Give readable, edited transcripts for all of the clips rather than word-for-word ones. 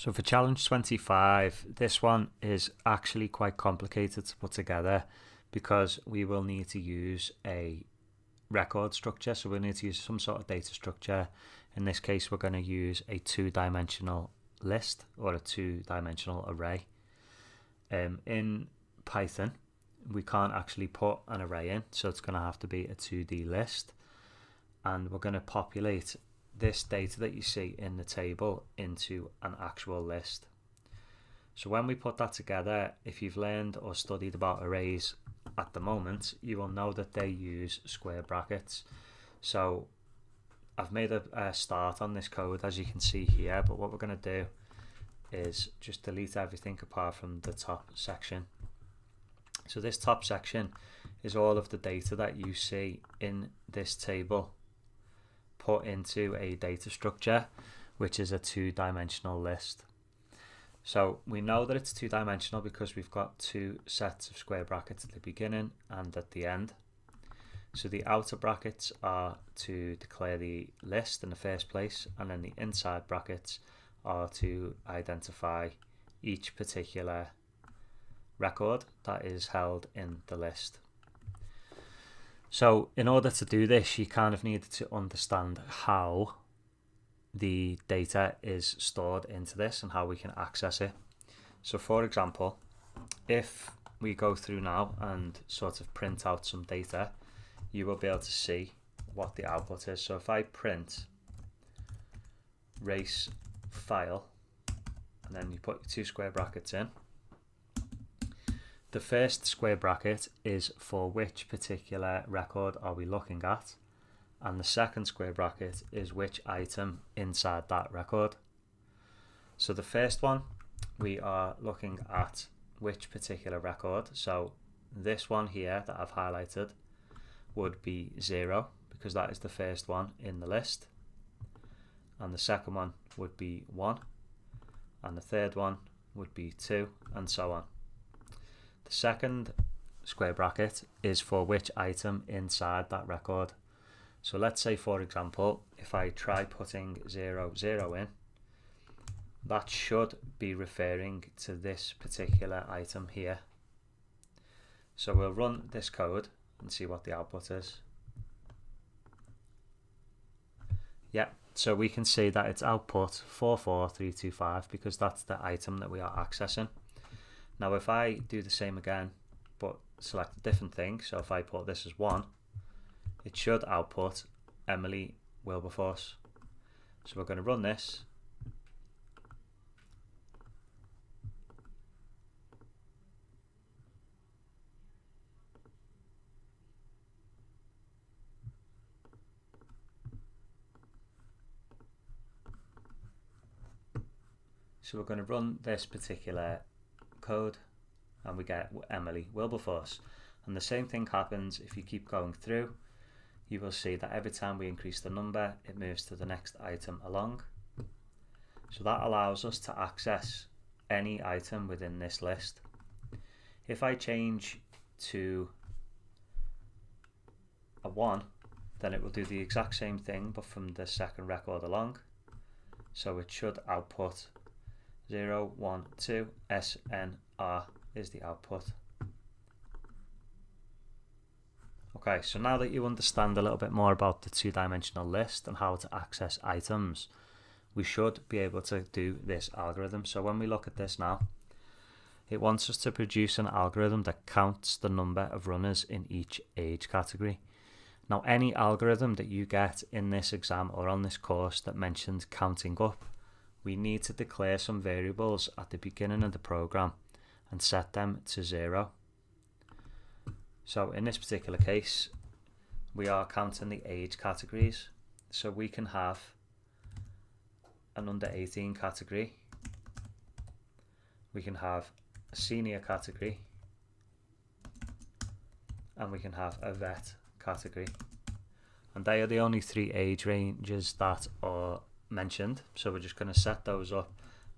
So for Challenge 25, this one is actually quite complicated to put together because we will need to use a record structure. So we'll need to use some sort of data structure. In this case, we're going to use a two-dimensional list or a two-dimensional array. In Python, we can't actually put an array in, so it's going to have to be a 2D list. And we're going to populate this data that you see in the table into an actual list. So when we put that together, if you've learned or studied about arrays at the moment, you will know that they use square brackets. So I've made a start on this code, as you can see here, but what we're going to do is just delete everything apart from the top section. So this top section is all of the data that you see in this table put into a data structure, which is a two-dimensional list. So we know that it's two-dimensional because we've got two sets of square brackets at the beginning and at the end. So the outer brackets are to declare the list in the first place, and then the inside brackets are to identify each particular record that is held in the list. So in order to do this, you kind of need to understand how the data is stored into this and how we can access it. So for example, if we go through now and sort of print out some data, you will be able to see what the output is. So if I print race file and then you put your two square brackets in, the first square bracket is for which particular record are we looking at, and the second square bracket is which item inside that record. So the first one, we are looking at which particular record. So this one here that I've highlighted would be 0 because that is the first one in the list, and the second one would be 1, and the third one would be 2, and so on. The second square bracket is for which item inside that record. So let's say, for example, if I try putting 0, 0 in, that should be referring to this particular item here. So we'll run this code and see what the output is. Yeah, so we can see that it's output 44325 because that's the item that we are accessing. Now if I do the same again but select a different thing, so if I put this as 1, it should output Emily Wilberforce. So we're going to run this. So we're going to run this particular code and we get Emily Wilberforce, and the same thing happens if you keep going through. You will see that every time we increase the number, it moves to the next item along. So that allows us to access any item within this list. If I change to a 1, then it will do the exact same thing but from the second record along. So it should output 0, 1, 2, SNR is the output. Okay, so now that you understand a little bit more about the two-dimensional list and how to access items, we should be able to do this algorithm. So when we look at this now, it wants us to produce an algorithm that counts the number of runners in each age category. Now any algorithm that you get in this exam or on this course that mentions counting up, we need to declare some variables at the beginning of the program and set them to 0. So in this particular case, we are counting the age categories. So we can have an under 18 category, we can have a senior category, and we can have a vet category. And they are the only 3 age ranges that are mentioned, so we're just going to set those up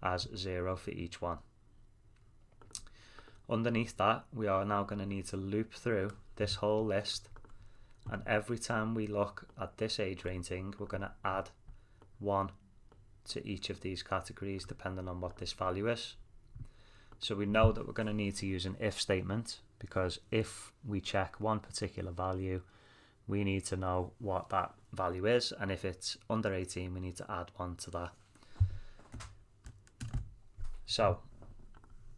as 0 for each one. Underneath that, we are now going to need to loop through this whole list, and every time we look at this age rating, we're going to add 1 to each of these categories depending on what this value is. So we know that we're going to need to use an if statement, because if we check one particular value, we need to know what that value is, and if it's under 18 we need to add 1 to that. So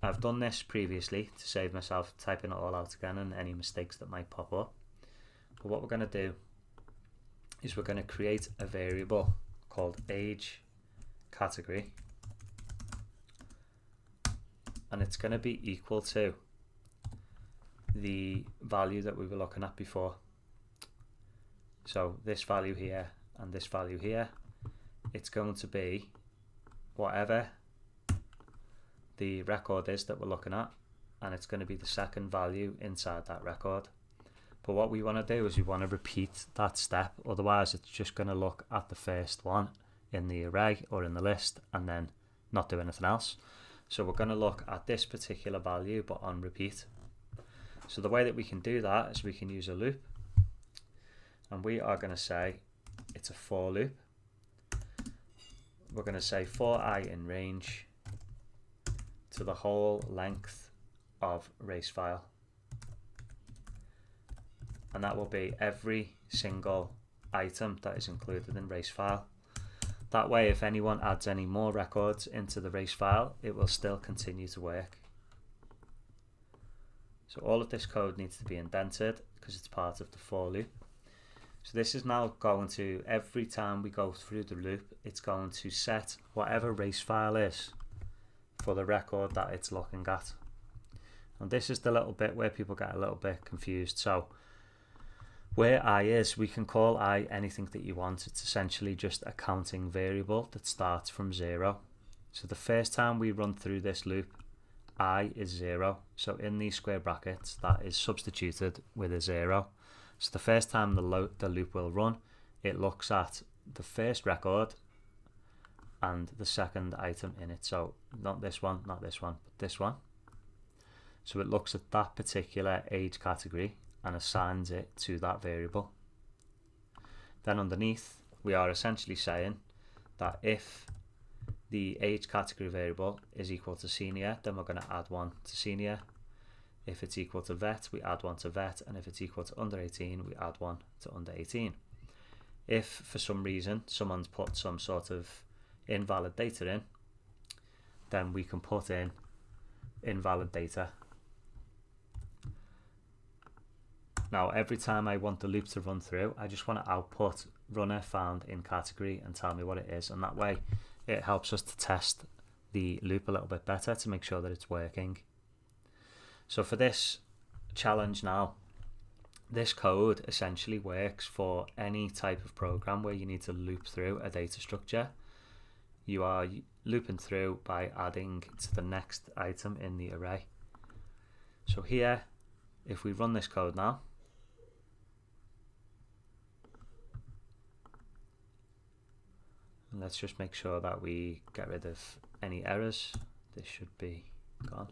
I've done this previously to save myself typing it all out again and any mistakes that might pop up. But what we're going to do is we're going to create a variable called age category, and it's going to be equal to the value that we were looking at before. So this value here and this value here, it's going to be whatever the record is that we're looking at, and it's going to be the second value inside that record. But what we want to do is we want to repeat that step, otherwise it's just going to look at the first one in the array or in the list and then not do anything else. So we're going to look at this particular value but on repeat. So the way that we can do that is we can use a loop, and we are going to say it's a for loop. We're going to say for I in range to the whole length of race file, and that will be every single item that is included in race file. That way, if anyone adds any more records into the race file, it will still continue to work. So all of this code needs to be indented because it's part of the for loop. So this is now going to, every time we go through the loop, it's going to set whatever race file is for the record that it's looking at. And this is the little bit where people get a little bit confused. So where I is, we can call I anything that you want. It's essentially just a counting variable that starts from 0. So the first time we run through this loop, I is 0. So in these square brackets, that is substituted with a 0. So the first time the loop will run, it looks at the first record and the second item in it. So not this one, not this one, but this one. So it looks at that particular age category and assigns it to that variable. Then underneath, we are essentially saying that if the age category variable is equal to senior, then we're going to add 1 to senior. If it's equal to vet, we add 1 to vet, and if it's equal to under 18, we add 1 to under 18. If for some reason someone's put some sort of invalid data in, then we can put in invalid data. Now every time I want the loop to run through, I just want to output runner found in category and tell me what it is, and that way it helps us to test the loop a little bit better to make sure that it's working. So for this challenge now, this code essentially works for any type of program where you need to loop through a data structure. You are looping through by adding to the next item in the array. So here, if we run this code now, let's just make sure that we get rid of any errors. This should be gone.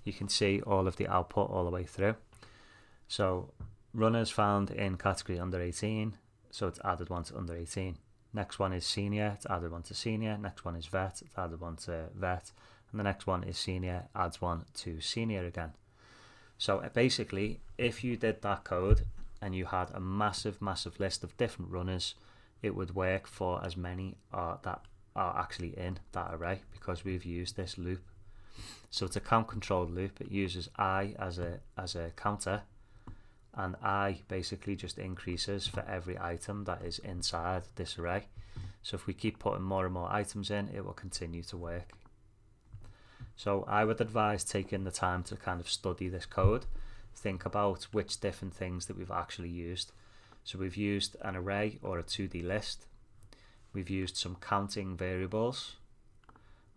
You can see all of the output all the way through. So runners found in category under 18, so it's added 1 to under 18. Next one is senior, it's added 1 to senior. Next one is vet, it's added 1 to vet. And the next one is senior, adds 1 to senior again. So basically, if you did that code and you had a massive list of different runners, it would work for as many that are actually in that array, because we've used this loop. So it's a count controlled loop. It uses I as a counter, and I basically just increases for every item that is inside this array. So if we keep putting more and more items in, it will continue to work. So I would advise taking the time to kind of study this code, think about which different things that we've actually used. So we've used an array or a 2D list. We've used some counting variables.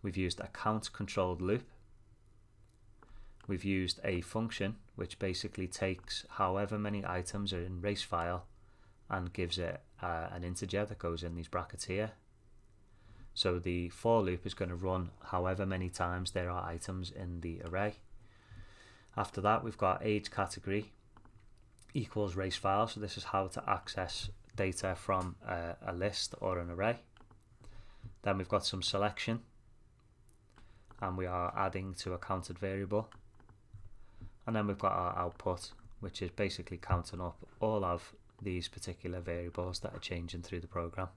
We've used a count controlled loop. We've used a function which basically takes however many items are in race file and gives it an integer that goes in these brackets here. So the for loop is going to run however many times there are items in the array. After that, we've got age category equals race file. So this is how to access data from a list or an array. Then we've got some selection, and we are adding to a counted variable. And then we've got our output, which is basically counting up all of these particular variables that are changing through the program.